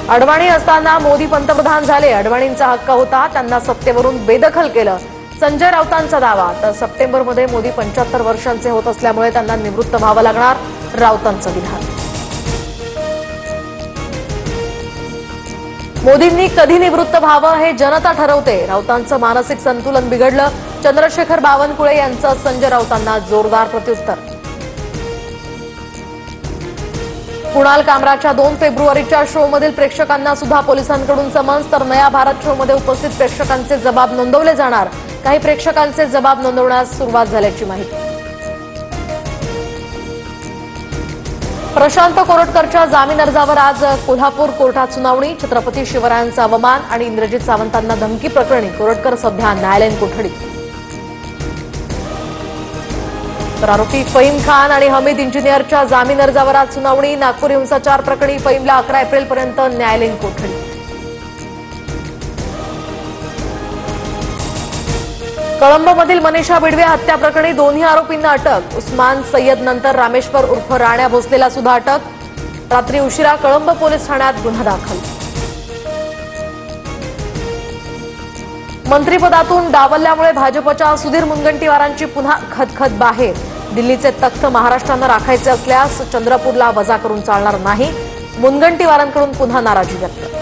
अडवाणी असताना मोदी पंतप्रधान झाले, अडवाणींचा हक्क होता, त्यांना सत्तेवरून बेदखल केलं, संजय राऊतांचा दावा। तर सप्टेंबरमध्ये मोदी 75 वर्षांचे होत असल्यामुळे त्यांना निवृत्त व्हावं लागणार, राऊतांचं विधान। मोदींनी कधी निवृत्त व्हावं हे जनता ठरवते, राऊतांचं मानसिक संतुलन बिघडलं, चंद्रशेखर बावनकुळे यांचं संजय राऊतांना जोरदार प्रत्युत्तर। कुणाल कामराच्या 2 फेब्रुवारीच्या शोमधील प्रेक्षकांना सुद्धा पोलिसांकडून समन्स, तर नया भारत शोमध्ये उपस्थित प्रेक्षकांचे जबाब नोंदवले जाणार, काही प्रेक्षकांचे जबाब नोंदवण्यास सुरुवात झाल्याची माहिती। प्रशांत कोरटकरच्या जामीन अर्जावर आज कोल्हापूर कोर्टात सुनावणी, छत्रपती शिवरायांचा अवमान आणि इंद्रजित सावंतांना धमकी प्रकरणी कोरटकर सध्या न्यायालयीन कोठडीत। तर आरोपी फहीम खान आणि हमीद इंजिनियरच्या जामीन अर्जावर आज सुनावणी, नागपूर हिंसाचार प्रकरणी फहीमला 11 एप्रिलपर्यंत न्यायालयीन कोठडी। कळंबमधील मनीषा बिडवे हत्या प्रकरणी दोन्ही आरोपींना अटक, उस्मान सय्यद नंतर रामेश्वर उर्फ राण्या भोसलेला सुद्धा अटक, रात्री उशिरा कळंब पोलीस ठाण्यात गुन्हा दाखल। मंत्रिपदातून डावलल्यामुळे भाजपच्या सुधीर मुनगंटीवारांची पुन्हा खदखद बाहेर, दिल्लीचे तख्त महाराष्ट्रानं राखायचे असल्यास चंद्रपूरला वजा करून चालणार नाही, मुनगंटीवारांकडून पुन्हा नाराजी व्यक्त।